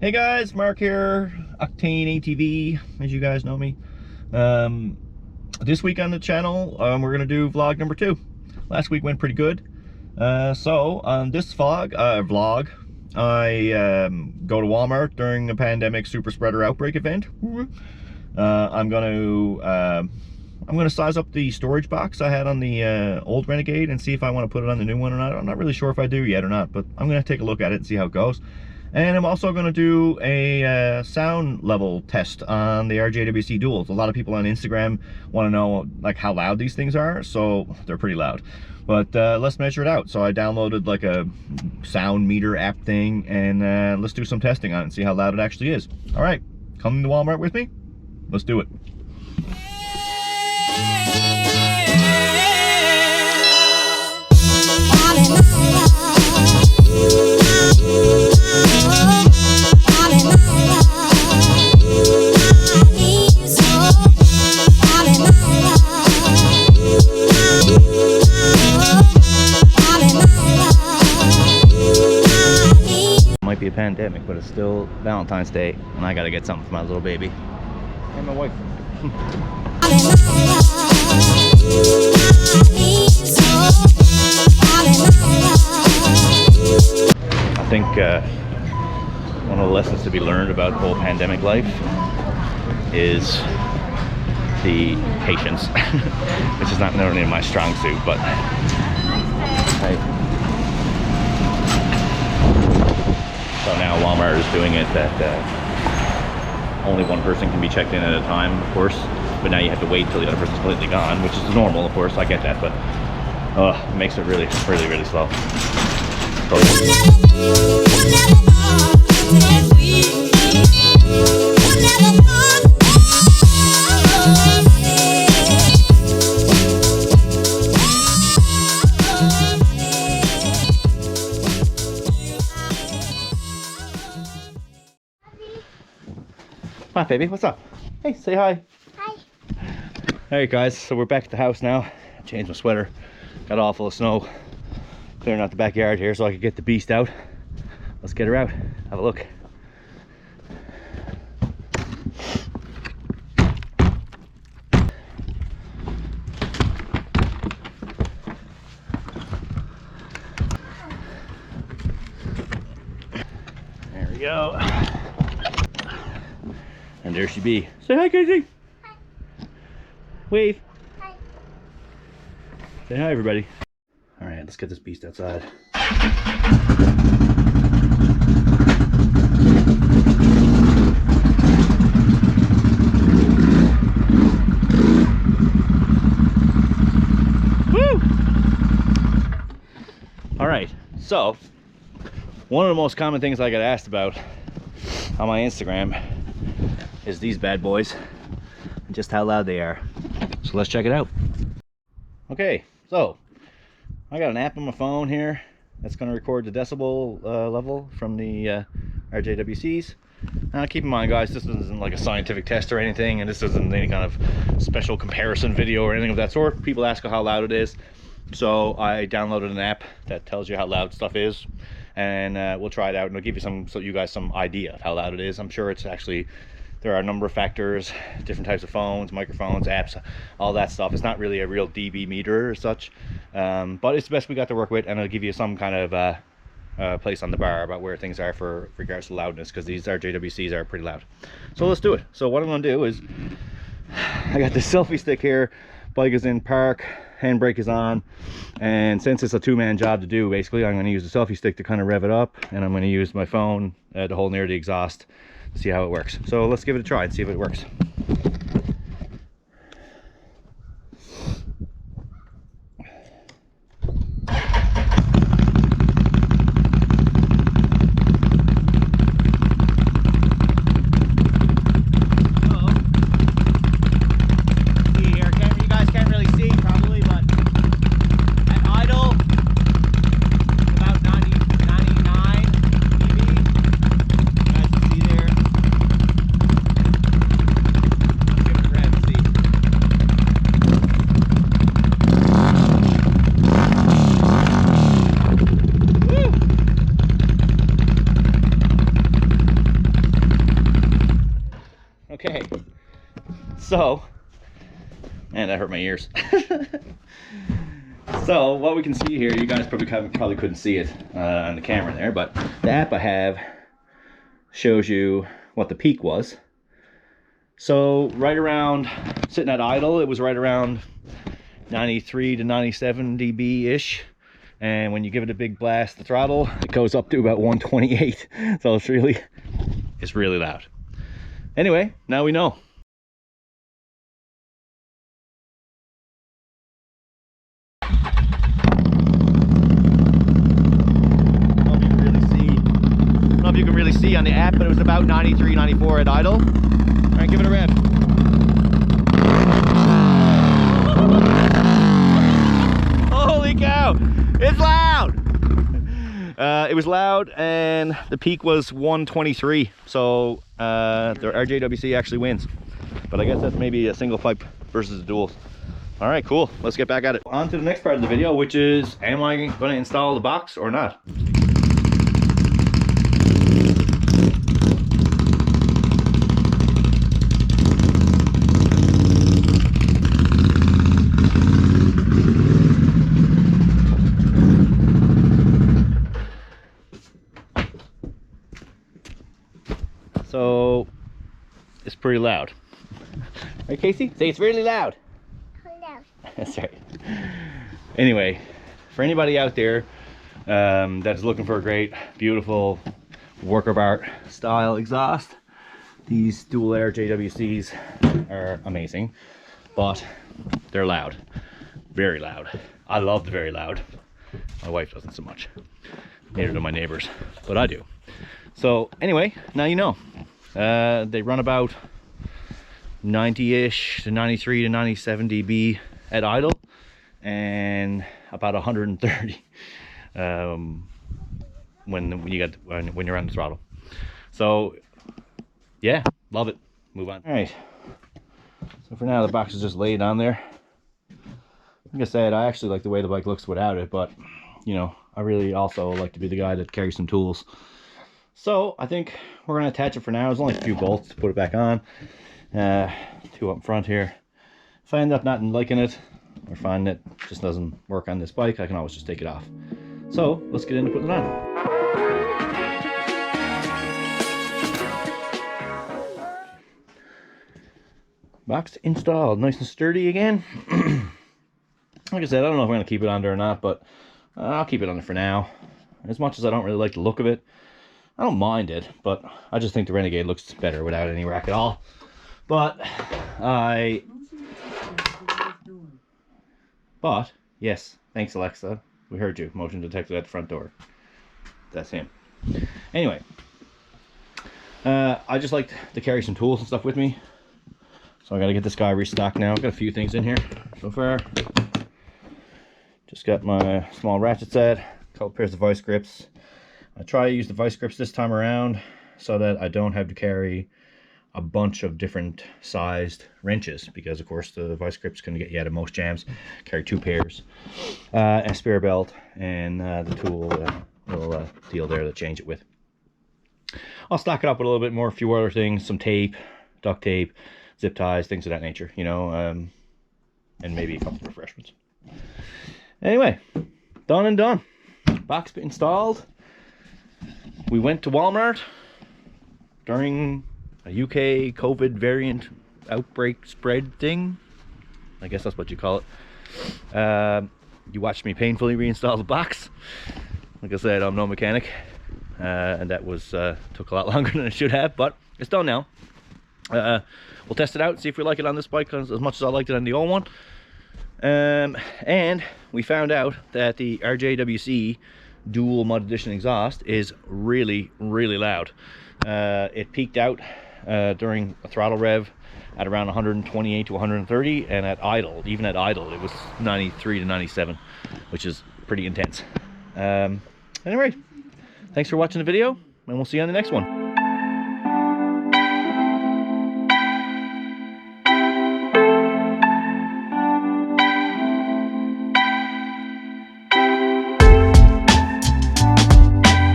Hey guys, Mark here, Octane ATV, as you guys know me. This week on the channel, we're gonna do vlog number 2. Last week went pretty good. So on this vlog, I go to Walmart during the pandemic super spreader outbreak event. I'm gonna size up the storage box I had on the old Renegade and see if I want to put it on the new one or not. I'm not really sure if I do yet or not, but I'm gonna take a look at it and see how it goes. And I'm also going to do a sound level test on the RJWC duals. A lot of people on Instagram want to know like how loud these things are, so they're pretty loud. But let's measure it out. So I downloaded like a sound meter app thing, and let's do some testing on it and see how loud it actually is. All right, come to Walmart with me. Let's do it. Might be a pandemic, but it's still Valentine's Day, and I gotta get something for my little baby and my wife. I think one of the lessons to be learned about the whole pandemic life is the patience, which is not normally my strong suit, but so now Walmart is doing it that only one person can be checked in at a time, of course, but now you have to wait till the other person's completely gone, which is normal, of course, I get that, but it makes it really slow. Hi, baby. What's up? Hey, say hi. Hi. Alright, guys. So we're back at the house now. Changed my sweater. Got all full of snow. Clearing out the backyard here so I could get the beast out. Let's get her out. Have a look. There we go. And there she be. Say hi, Casey. Hi. Wave. Hi. Say hi, everybody. All right, let's get this beast outside. Woo! All right, so one of the most common things I get asked about on my Instagram is these bad boys and just how loud they are. So let's check it out. Okay, so I got an app on my phone here that's going to record the decibel level from the RJWCs. Now keep in mind, guys, this isn't like a scientific test or anything, and this isn't any kind of special comparison video or anything of that sort. People ask how loud it is, so I downloaded an app that tells you how loud stuff is, and we'll try it out and it'll give you some, so you guys some idea of how loud it is. I'm sure it's actually, there are a number of factors, different types of phones, microphones, apps, all that stuff. It's not really a real dB meter or such, but it's the best we got to work with, and it'll give you some kind of place on the bar about where things are for regards to loudness, because these RJWCs are pretty loud. So let's do it. So what I'm going to do is, I got this selfie stick here, bike is in park, handbrake is on, and since it's a two-man job to do, basically I'm going to use the selfie stick to kind of rev it up, and I'm going to use my phone to hold near the exhaust, see how it works. So let's give it a try and see if it works. Okay, so, man, that hurt my ears. So what we can see here, you guys probably couldn't see it on the camera there, but the app I have shows you what the peak was. So right around, sitting at idle, it was right around 93 to 97 dB-ish. And when you give it a big blast, the throttle, it goes up to about 128. So it's really loud. Anyway, now we know. I don't know if you can really see on the app, but it was about 93, 94 at idle. All right, give it a rev. Holy cow, it's loud. It was loud, and the peak was 123. So the RJWC actually wins. But I guess that's maybe a single pipe versus a dual. All right, cool. Let's get back at it. On to the next part of the video, which is, am I going to install the box or not? So it's pretty loud. Right, Casey? Say it's really loud. Loud. That's right. Anyway, for anybody out there that is looking for a great, beautiful work of art style exhaust, these dual air JWCs are amazing, but they're loud, very loud. I love the very loud. My wife doesn't so much. Neither do my neighbors, but I do. So anyway, now you know. They run about 90-ish to 93 to 97 dB at idle, and about 130 when you're on the throttle. So yeah, love it. Move on. All right. So for now, the box is just laid on there. Like I said, I actually like the way the bike looks without it, but you know, I really also like to be the guy that carries some tools. So I think we're going to attach it for now. There's only a few bolts to put it back on. 2 up front here. If I end up not liking it, or find it just doesn't work on this bike, I can always just take it off. So let's get into putting it on. Box installed, nice and sturdy again. Like I said, I don't know if I'm going to keep it on there or not, but I'll keep it on there for now. As much as I don't really like the look of it, I don't mind it, but I just think the Renegade looks better without any rack at all. But yes, thanks Alexa, we heard you. Motion detected at the front door. That's him. Anyway, I just like to carry some tools and stuff with me, so I gotta get this guy restocked now. I've got a few things in here so far. Just got my small ratchet set, a couple pairs of vice grips. I try to use the vice grips this time around so that I don't have to carry a bunch of different sized wrenches, because of course the vice grips can get you out of most jams. Carry 2 pairs, a spare belt, and the tool little deal there to change it with. I'll stock it up with a little bit more, a few other things, some tape, duct tape, zip ties, things of that nature, you know, and maybe a couple of refreshments. Anyway, done and done. Box installed. We went to Walmart during a UK COVID variant outbreak spread thing. I guess that's what you call it. You watched me painfully reinstall the box. Like I said, I'm no mechanic, and that was took a lot longer than it should have, but it's done now. We'll test it out, see if we like it on this bike as much as I liked it on the old one. And we found out that the RJWC dual mud edition exhaust is really loud. It peaked out during a throttle rev at around 128 to 130, and at idle, even at idle, it was 93 to 97, which is pretty intense. Anyway, thanks for watching the video, and we'll see you on the next one.